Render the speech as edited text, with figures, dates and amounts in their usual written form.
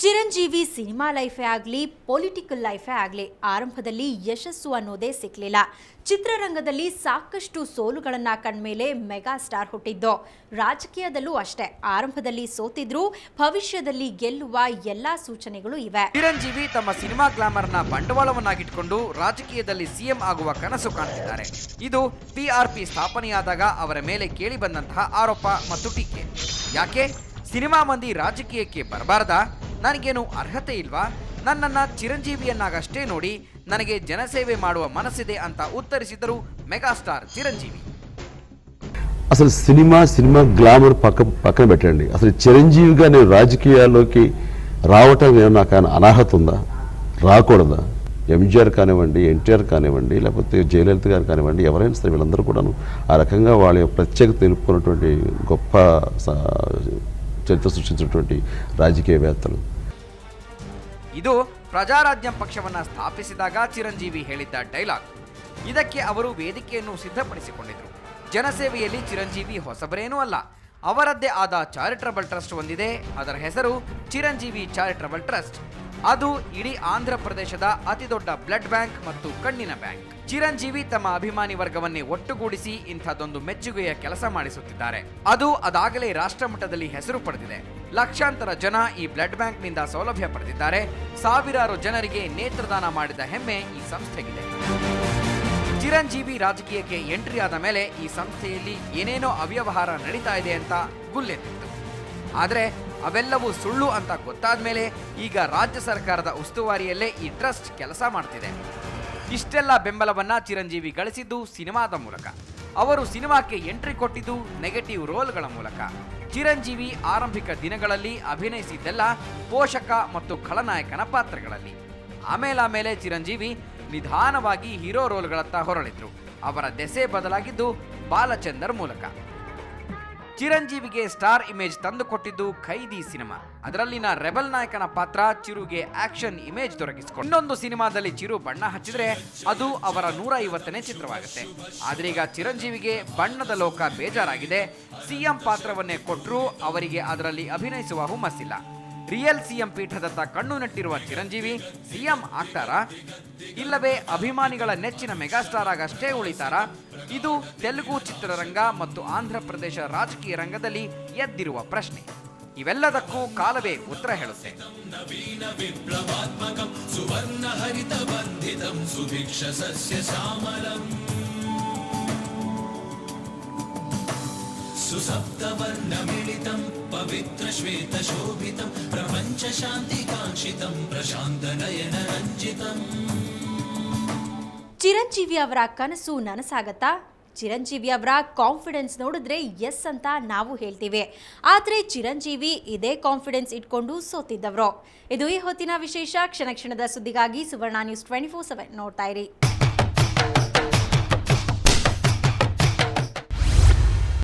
Chiranjeevi cinema ಲೈಫೇ ಆಗಲಿ political ಲೈಫೇ ಆಗಲಿ ಆರಂಭದಲ್ಲಿ ಯಶಸ್ಸು ಅನ್ನೋದೇ ಸಿಕ್ಕಲಿಲ್ಲ. ಚಿತ್ರರಂಗದಲ್ಲಿ ಸಾಕಷ್ಟು ಸೋಲುಗಳನ್ನು ಕಂಡ್ಮೇಲೆ ಮೆಗಾ ಸ್ಟಾರ್ ಹುಟ್ಟಿದ್ದು. ರಾಜಕೀಯದಲ್ಲೂ ಅಷ್ಟೇ, ಆರಂಭದಲ್ಲಿ ಸೋತಿದ್ರು, ಭವಿಷ್ಯದಲ್ಲಿ ಗೆಲ್ಲುವ ಎಲ್ಲಾ ಸೂಚನೆಗಳು ಇವೆ. ಚಿರಂಜೀವಿ ತಮ್ಮ ಸಿನಿಮಾ ಗ್ಲಾಮರ್ನ ಬಂಡವಾಳವನ್ನಾಗಿಟ್ಟುಕೊಂಡು ರಾಜಕೀಯದಲ್ಲಿ ಸಿಎಂ ಆಗುವ ಕನಸು ಕಾಣುತ್ತಿದ್ದಾರೆ. ಇದು ಪಿಆರ್ಪಿ ಸ್ಥಾಪನೆಯಾದಾಗ ಅವರ ಮೇಲೆ ಕೇಳಿ ಬಂದಂತಹ ಆರೋಪ ಮತ್ತು ಟೀಕೆ. ಯಾಕೆ ಸಿನಿಮಾ ಮಂದಿ ರಾಜಕೀಯಕ್ಕೆ ಬರಬಾರದಾ? ನನಗೇನು ಅರ್ಹತೆ ಇಲ್ವಾ? ನನ್ನನ್ನು ಚಿರಂಜೀವಿಯನ್ನಾಗಷ್ಟೇ ನೋಡಿ ನನಗೆ ಜನಸೇವೆ ಮಾಡುವ ಮನಸ್ಸಿದೆ ಅಂತ ಉತ್ತರಿಸಿದರು మెగాస్టార్ చిరంజీవి. అసలు సినిమా గ్లామర్ పక్కన పెట్టండి. అసలు చిరంజీవిగా నేను రాజకీయాల్లోకి రావటం నాకు అర్హత ఉందా, రాకూడదా? ఎంజీఆర్ కానివ్వండి, ఎన్టీఆర్ కానివ్వండి, లేకపోతే జయలలిత గారు కానివ్వండి, ఎవరైనా సరే వీళ్ళందరూ కూడాను ఆ రకంగా వాళ్ళ ప్రత్యేకత తెలుపుకున్నటువంటి గొప్ప చరిత్ర సృష్టించినటువంటి రాజకీయవేత్తలు. ಇದು ಪ್ರಜಾರಾಜ್ಯಂ ಪಕ್ಷವನ್ನ ಸ್ಥಾಪಿಸಿದಾಗ ಚಿರಂಜೀವಿ ಹೇಳಿದ್ದ ಡೈಲಾಗ್. ಇದಕ್ಕೆ ಅವರು ವೇದಿಕೆಯನ್ನು ಸಿದ್ಧಪಡಿಸಿಕೊಂಡಿದ್ರು. ಜನಸೇವೆಯಲ್ಲಿ ಚಿರಂಜೀವಿ ಹೊಸಬರೇನೂ ಅಲ್ಲ. ಅವರದ್ದೇ ಆದ ಚಾರಿಟಬಲ್ ಟ್ರಸ್ಟ್ ಒಂದಿದೆ. ಅದರ ಹೆಸರು ಚಿರಂಜೀವಿ ಚಾರಿಟಬಲ್ ಟ್ರಸ್ಟ್. ಅದು ಇಡೀ ಆಂಧ್ರ ಪ್ರದೇಶದ ಅತಿದೊಡ್ಡ ಬ್ಲಡ್ ಬ್ಯಾಂಕ್ ಮತ್ತು ಕಣ್ಣಿನ ಬ್ಯಾಂಕ್. ಚಿರಂಜೀವಿ ತಮ್ಮ ಅಭಿಮಾನಿ ವರ್ಗವನ್ನೇ ಒಟ್ಟುಗೂಡಿಸಿ ಇಂಥದ್ದೊಂದು ಮೆಚ್ಚುಗೆಯ ಕೆಲಸ ಮಾಡಿಸುತ್ತಿದ್ದಾರೆ. ಅದಾಗಲೇ ರಾಷ್ಟ್ರ ಮಟ್ಟದಲ್ಲಿ ಹೆಸರು ಪಡೆದಿದೆ. ಲಕ್ಷಾಂತರ ಜನ ಈ ಬ್ಲಡ್ ಬ್ಯಾಂಕ್ನಿಂದ ಸೌಲಭ್ಯ ಪಡೆದಿದ್ದಾರೆ. ಸಾವಿರಾರು ಜನರಿಗೆ ನೇತ್ರದಾನ ಮಾಡಿದ ಹೆಮ್ಮೆ ಈ ಸಂಸ್ಥೆಗಿದೆ. ಚಿರಂಜೀವಿ ರಾಜಕೀಯಕ್ಕೆ ಎಂಟ್ರಿ ಆದ ಮೇಲೆ ಈ ಸಂಸ್ಥೆಯಲ್ಲಿ ಏನೇನೋ ಅವ್ಯವಹಾರ ನಡೀತಾ ಇದೆ ಅಂತ ಗುಲ್ಲೆತ್ತಿತ್ತು. ಆದರೆ ಅವೆಲ್ಲವೂ ಸುಳ್ಳು ಅಂತ ಗೊತ್ತಾದ ಮೇಲೆ ಈಗ ರಾಜ್ಯ ಸರ್ಕಾರದ ಉಸ್ತುವಾರಿಯಲ್ಲೇ ಈ ಟ್ರಸ್ಟ್ ಕೆಲಸ ಮಾಡ್ತಿದೆ. ಇಷ್ಟೆಲ್ಲ ಬೆಂಬಲವನ್ನ ಚಿರಂಜೀವಿ ಗಳಿಸಿದ್ದು ಸಿನಿಮಾದ ಮೂಲಕ. ಅವರು ಸಿನಿಮಾಕ್ಕೆ ಎಂಟ್ರಿ ಕೊಟ್ಟಿದ್ದು ನೆಗೆಟಿವ್ ರೋಲ್ಗಳ ಮೂಲಕ. ಚಿರಂಜೀವಿ ಆರಂಭಿಕ ದಿನಗಳಲ್ಲಿ ಅಭಿನಯಿಸಿದ್ದೆಲ್ಲ ಪೋಷಕ ಮತ್ತು ಖಳನಾಯಕನ ಪಾತ್ರಗಳಲ್ಲಿ. ಆಮೇಲೆ ಚಿರಂಜೀವಿ ನಿಧಾನವಾಗಿ ಹೀರೋ ರೋಲ್ಗಳತ್ತ ಹೊರಳಿದ್ರು. ಅವರ ದೆಸೆ ಬದಲಾಗಿದ್ದು ಬಾಲಚಂದರ್ ಮೂಲಕ. ಚಿರಂಜೀವಿಗೆ ಸ್ಟಾರ್ ಇಮೇಜ್ ತಂದುಕೊಟ್ಟಿದ್ದು ಖೈದಿ ಸಿನಿಮಾ. ಅದರಲ್ಲಿನ ರೆಬಲ್ ನಾಯಕನ ಪಾತ್ರ ಚಿರುಗೆ ಆಕ್ಷನ್ ಇಮೇಜ್ ದೊರಕಿಸಿಕೊಂಡು ಇನ್ನೊಂದು ಸಿನಿಮಾದಲ್ಲಿ ಚಿರು ಬಣ್ಣ ಹಚ್ಚಿದ್ರೆ ಅದು ಅವರ 150ನೇ ಚಿತ್ರವಾಗುತ್ತೆ. ಆದ್ರೀಗ ಚಿರಂಜೀವಿಗೆ ಬಣ್ಣದ ಲೋಕ ಬೇಜಾರಾಗಿದೆ. ಸಿಎಂ ಪಾತ್ರವನ್ನೇ ಕೊಟ್ಟರೂ ಅವರಿಗೆ ಅದರಲ್ಲಿ ಅಭಿನಯಿಸುವ ಹುಮ್ಮಸ್ಸಿಲ್ಲ. ರಿಯಲ್ ಸಿಎಂ ಪೀಠದತ್ತ ಕಣ್ಣು ನೆಟ್ಟಿರುವ ಚಿರಂಜೀವಿ ಸಿಎಂ ಆಗ್ತಾರಾ, ಇಲ್ಲವೇ ಅಭಿಮಾನಿಗಳ ನೆಚ್ಚಿನ ಮೆಗಾಸ್ಟಾರ್ ಆಗಷ್ಟೇ ಉಳಿತಾರಾ? ಇದು ತೆಲುಗು ಚಿತ್ರರಂಗ ಮತ್ತು ಆಂಧ್ರ ಪ್ರದೇಶ ರಾಜಕೀಯ ರಂಗದಲ್ಲಿ ಎದ್ದಿರುವ ಪ್ರಶ್ನೆ. ಇವೆಲ್ಲದಕ್ಕೂ ಕಾಲವೇ ಉತ್ತರ ಹೇಳುತ್ತೆ. ಸುಸಪ್ತವರ್ಣಮಿಳಿತಂ ಪವಿತ್ರ ಶ್ವೇತ ಶೋಭಿತಂ ಪ್ರಪಂಚ ಶಾಂತಿ ಕಾಂಕ್ಷಿತಂ ಪ್ರಶಾಂತ ನಯನ ರಂಜಿತಂ. ಚಿರಂಜೀವಿ ಅವರ ಕನಸು ನನಸಾಗತ್ತಾ? ಚಿರಂಜೀವಿ ಅವರ ಕಾನ್ಫಿಡೆನ್ಸ್ ನೋಡಿದ್ರೆ ಎಸ್ ಅಂತ ನಾವು ಹೇಳ್ತೀವಿ. ಆದರೆ ಚಿರಂಜೀವಿ ಇದೇ ಕಾನ್ಫಿಡೆನ್ಸ್ ಇಟ್ಕೊಂಡು ಸೋತಿದ್ದವರು. ಇದು ಈ ಹೊತ್ತಿನ ವಿಶೇಷ. ಕ್ಷಣ ಕ್ಷಣದ ಸುದ್ದಿಗಾಗಿ ಸುವರ್ಣ ನ್ಯೂಸ್ 24/7 ನೋಡ್ತಾ ಇರಿ.